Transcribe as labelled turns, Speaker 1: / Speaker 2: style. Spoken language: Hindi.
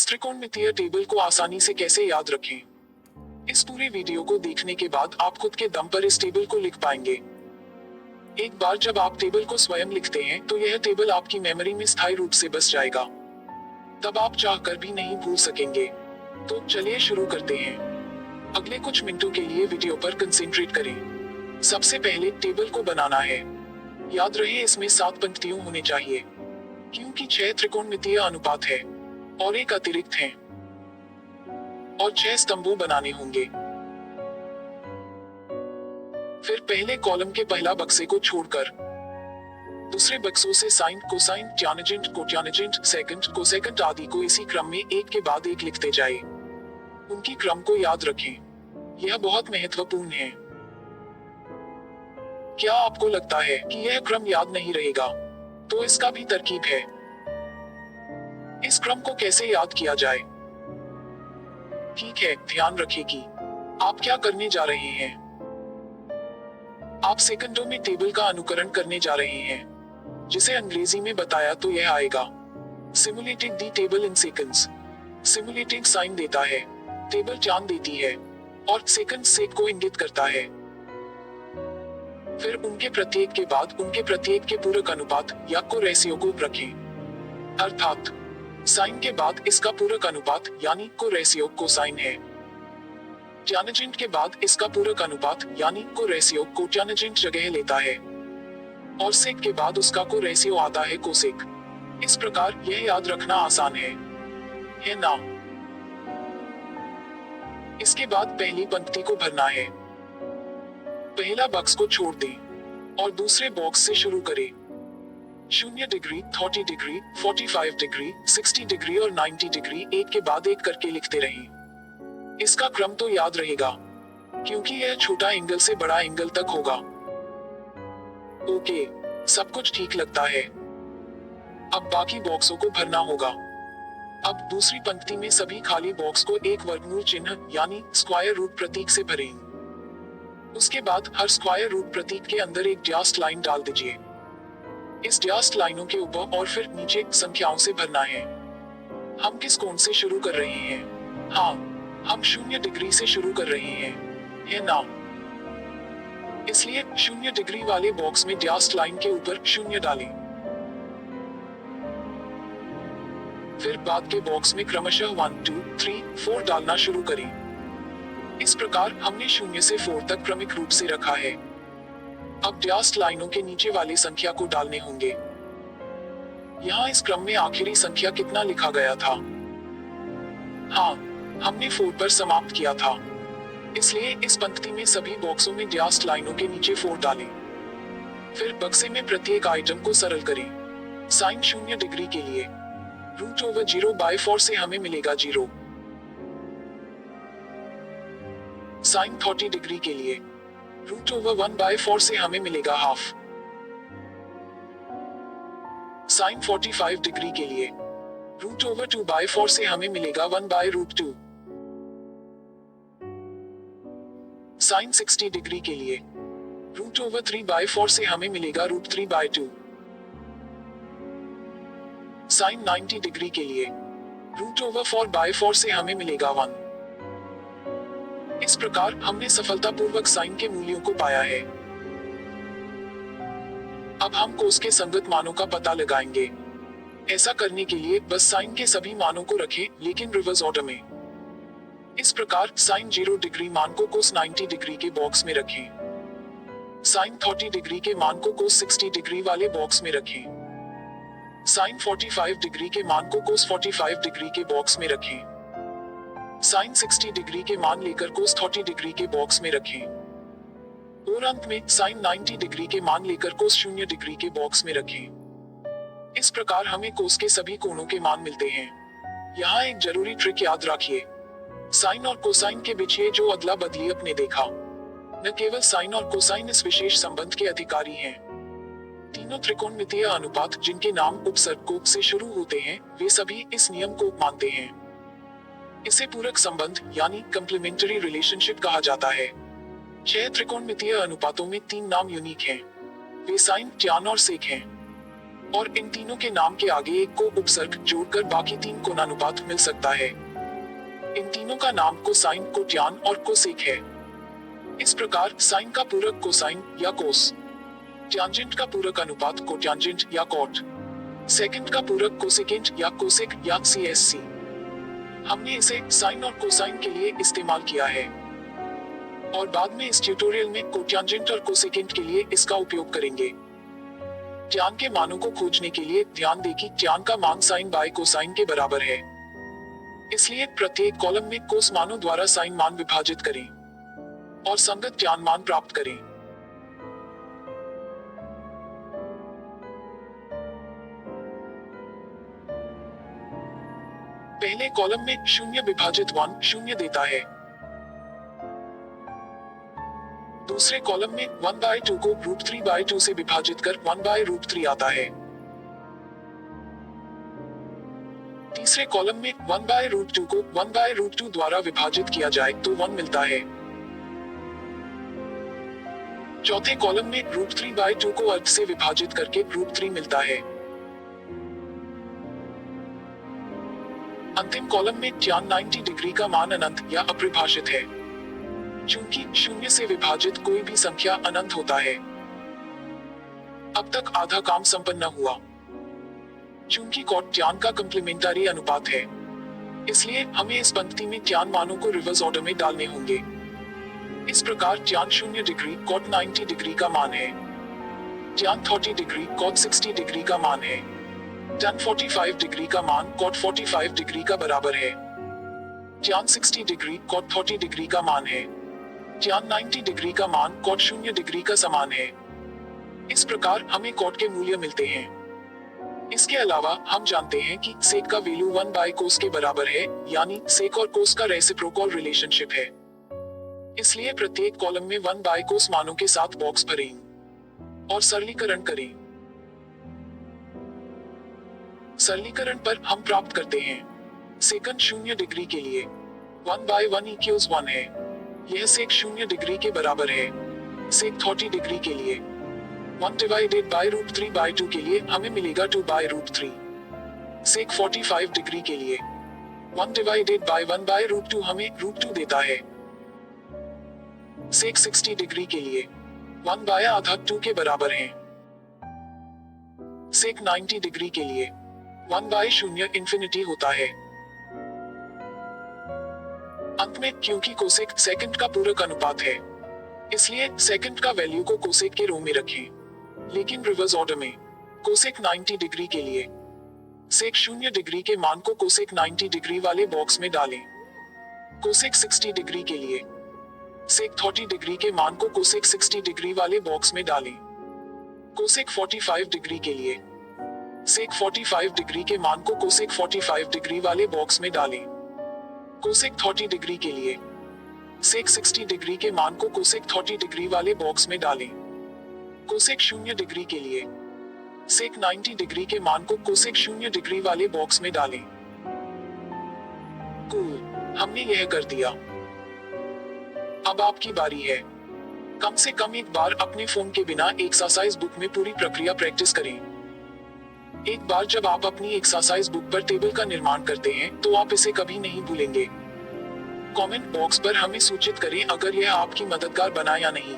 Speaker 1: इस त्रिकोणमितीय टेबल को आसानी से कैसे याद रखें? इस पूरे वीडियो को देखने के बाद आप खुद के दम पर इस टेबल को लिख पाएंगे। एक बार जब आप टेबल को स्वयं लिखते हैं तो यह टेबल आपकी मेमोरी में स्थायी रूप से बस जाएगा। तब आप चाहकर भी नहीं भूल सकेंगे। तो चलिए शुरू करते हैं। अगले कुछ मिनटों के लिए वीडियो पर कंसंट्रेट करें। सबसे पहले टेबल को बनाना है। याद रहे इसमें 7 पंक्तियों होने चाहिए, क्योंकि 6 त्रिकोणमितीय अनुपात है और एक अतिरिक्त है, और 6 स्तंभों बनाने होंगे। फिर पहले कॉलम के पहला बक्से को छोड़कर दूसरे बक्सों से sine, cosine, tangent, cotangent, secant, cosecant आदि को इसी क्रम में एक के बाद एक लिखते जाएं। उनकी क्रम को याद रखें। यह बहुत महत्वपूर्ण है। क्या आपको लगता है कि यह क्रम याद नहीं रहेगा? तो इसका भी तरकीब है। इस क्रम को कैसे याद किया जाए? ठीक है, ध्यान रखें कि आप क्या करने जा रहे हैं। आप सेकंडों में टेबल का अनुकरण करने जा रहे हैं, जिसे अंग्रेजी में बताया तो यह आएगा simulated the table in seconds. Simulated sign देता है, टेबल चांद देती है, और सेकंड सेक को इंगित करता है। फिर उनके प्रत्येक के बाद उनके प्रत्येक के पूरक अनुपात या को रेशियो को रखें। अर्थात साइन के बाद इसका पूरक अनुपात यानी को रेशियो कोसाइन है। टैंजेंट के बाद इसका पूरक अनुपात यानी को रेशियो कोटैंजेंट जगह लेता है, और सेक के बाद उसका को रेशियो आता है कोसेक। इस प्रकार यह याद रखना आसान है ना? इसके बाद पहली पंक्ति को भरना है। पहला बॉक्स को छोड़ दें और दूसरे बॉक्स से शुरू करें। 0 डिग्री, 30 डिग्री, 45 डिग्री, 60 डिग्री और 90 डिग्री एक के बाद एक करके लिखते रहें। इसका क्रम तो याद रहेगा, क्योंकि यह छोटा एंगल से बड़ा एंगल तक होगा। ओके, सब कुछ ठीक लगता है। अब बाकी बॉक्सों को भरना होगा। अब दूसरी पंक्ति में सभी खाली बॉक्स को एक वर्गमूल चिन्ह यानी स्क्वायर रूट प्रतीक से भरें। उसके बाद हर स्क्वायर रूट प्रतीक के अंदर एक डैश्ड लाइन डाल दीजिए। इस डैश्ड लाइनों के ऊपर और फिर नीचे संख्याओं से भरना है। हम किस कोण से शुरू कर रहे हैं? हाँ, हम 0 डिग्री से शुरू कर रहे हैं, है ना? इसलिए 0 डिग्री वाले बॉक्स में डैश्ड लाइन के ऊपर 0 डालें। फिर बाद के बॉक्स में क्रमशः 1, 2, 3, 4 डालना शुरू करें। इस प्रकार हमने 0 से 4 तक क्रमिक रूप से रखा है। अब डैश्ड लाइनों के नीचे वाली संख्या को डालने होंगे। यहाँ इस क्रम में आखिरी संख्या कितना लिखा गया था? हाँ, हमने 4 पर समाप्त किया था। इसलिए इस पंक्ति में सभी बॉक्सों में डैश्ड लाइनों के नीचे 4 डालें। फिर बक्से में प्रत्येक आइटम को सरल करें। साइन 0 डिग्री के लिए √0/4 से हमें मिलेगा 0। साइन 30 डिग्री के लिए √1/4 से हमें मिलेगा हाफ। साइन 45 डिग्री के लिए √2/4 से हमें मिलेगा 1/√2। साइन 60 डिग्री के लिए √3/4 से हमें मिलेगा √3/2। साइन 90 डिग्री के लिए √4/4 से हमें मिलेगा 1। इस प्रकार हमने सफलतापूर्वक साइन के मूल्यों को पाया है। अब हम कोस के संगत मानों का पता लगाएंगे। ऐसा करने के लिए बस साइन के सभी मानों को रखें, लेकिन रिवर्स ऑर्डर में। इस प्रकार साइन 0 डिग्री मान को कोस 90 डिग्री के बॉक्स में रखें। साइन 30 डिग्री के मान को कोस 60 डिग्री वाले बॉक्स में रखें। साइन 45 डिग्री के मान को कोस 45 डिग्री के बॉक्स में रखें। साइन 60 डिग्री के मान लेकर कोस 30 डिग्री के बॉक्स में रखें। और अंत में साइन 90 डिग्री के मान लेकर कोस 0 डिग्री के बॉक्स में रखें। इस प्रकार हमें कोस के सभी कोणों के मान मिलते हैं। यहाँ एक जरूरी ट्रिक याद रखिए। साइन और कोसाइन के बीच ये जो अदला बदली अपने देखा, न केवल साइन और कोसाइन इस विशेष संबंध के अधिकारी हैं। तीनों त्रिकोणमितीय अनुपात जिनके नाम उपसर्ग को से शुरू होते हैं, वे सभी इस नियम को मानते हैं। इसे पूरक संबंध यानी कंप्लीमेंट्री रिलेशनशिप कहा जाता है। 6 त्रिकोणमितीय अनुपातों में 3 नाम यूनिक हैं। वे साइन, टैन और सेक हैं। और इन तीनों के नाम के आगे एक को उपसर्ग जोड़कर बाकी 3 कोणानुपात मिल सकता है। इन तीनों का नाम कोसाइन, कोट्यान और कोसेक है। इस प्रकार साइन का पूरक कोसाइन या कोस, ट्यांजेंट का पूरक अनुपात कोट्यांजेंट या कॉट, सेकंड का पूरक कोसेकेंट या कोसेक या सीएससी। हमने इसे साइन और कोसाइन के लिए इस्तेमाल किया है और बाद में इस ट्यूटोरियल में कोट्यांजेंट और कोसेकेंट के लिए इसका उपयोग करेंगे। ट्यान के मानों को खोजने के लिए ध्यान दें कि ट्यान का मान साइन बाय कोसाइन के बराबर है, इसलिए प्रत्येक कॉलम में कोस मानों द्वारा साइन मान विभाजित करें और संगत ट्यान मान प्राप्त करें। पहले कॉलम में 0 विभाजित 1 0 देता है। दूसरे कॉलम में 1/2 को √3/2 से विभाजित कर 1/√3 आता है। तीसरे कॉलम में 1/√2 को 1/√2 द्वारा विभाजित किया जाए तो 1 मिलता है। चौथे कॉलम में √3/2 को अर्ध से विभाजित करके √3 मिलता है। अंतिम कॉलम में ट्यान 90 डिग्री का मान अनंत या अपरिभाषित है, चूंकि 0 से विभाजित कोई भी संख्या अनंत होता है। अब तक आधा काम संपन्न हुआ। चूंकि कॉट ट्यान का कम्प्लीमेंटरी अनुपात है, इसलिए हमें इस पंक्ति में ट्यान मानों को रिवर्स ऑर्डर में डालने होंगे। इस प्रकार ट्यान 0 डिग्री कॉट 90 डिग्री का मान है, ट्यान 30 डिग्री कॉट 60 डिग्री का मान है, ट्यान 45 डिग्री का मान कॉट 45 डिग्री का बराबर है, ट्यान 60 डिग्री कॉट 30 डिग्री का मान है, ट्यान 90 डिग्री का मान कॉट 0 डिग्री का समान है। इस प्रकार हमें कॉट के मूल्य मिलते हैं। इसके अलावा हम जानते हैं कि सेक का वैल्यू 1/कोस के बराबर है, यानी सेक और कोस का रेसिप्रोकल रिलेशनशिप है। इसलिए प्रत्येक कॉलम में 1/कोस मानों के साथ बॉक्स भरें और सरलीकरण करें। सरलीकरण पर हम प्राप्त करते हैं सेकंड 0 डिग्री के लिए 1/1 इक्वल्स 1 है, यह सेक 0 डिग्री के बराबर है। सेक 30 डिग्री के लिए 1/√3/2 के लिए हमें मिलेगा 2/√3। सेक 45 डिग्री के लिए 1/1/√2 हमें √2 देता है। सेक 60 डिग्री के लिए 1/2 के बराबर है। सेक 90 डिग्री के लिए 1/0 इंफिनिटी होता है। अंत में क्योंकि कोसेक सेकंड का पूरक अनुपात है, इसलिए सेकंड का वैल्यू को कोसेक के रो में रखें, लेकिन रिवर्स ऑर्डर में। कोसेक 90 डिग्री के लिए सेक 0 डिग्री के मान को कोसेक 90 डिग्री वाले बॉक्स में डालें। कोसेक 60 डिग्री के लिए सेक 30 डिग्री के मान को कोसेक 60 डिग्री वाले बॉक्स में डालें। कोसेक 45 डिग्री के लिए सेक 45 डिग्री के मान को कोसेक 45 डिग्री वाले बॉक्स में डालें। कोसेक 30 डिग्री के लिए सेक 60 डिग्री के मान को कोसेक 30 डिग्री वाले बॉक्स में डालें। कोसेक 0 डिग्री के लिए सेक 90 डिग्री के मान को कोसेक 0 डिग्री वाले बॉक्स में डालें। कूल, हमने यह कर दिया। अब आपकी बारी है। कम से कम एक बार अपने फोन के बिना एक्सरसाइज बुक में पूरी प्रक्रिया प्रैक्टिस करें। एक बार जब आप अपनी एक्सरसाइज बुक पर टेबल का निर्माण करते हैं तो आप इसे कभी नहीं भूलेंगे। कमेंट बॉक्स पर हमें सूचित करें अगर यह आपकी मददगार बना या नहीं।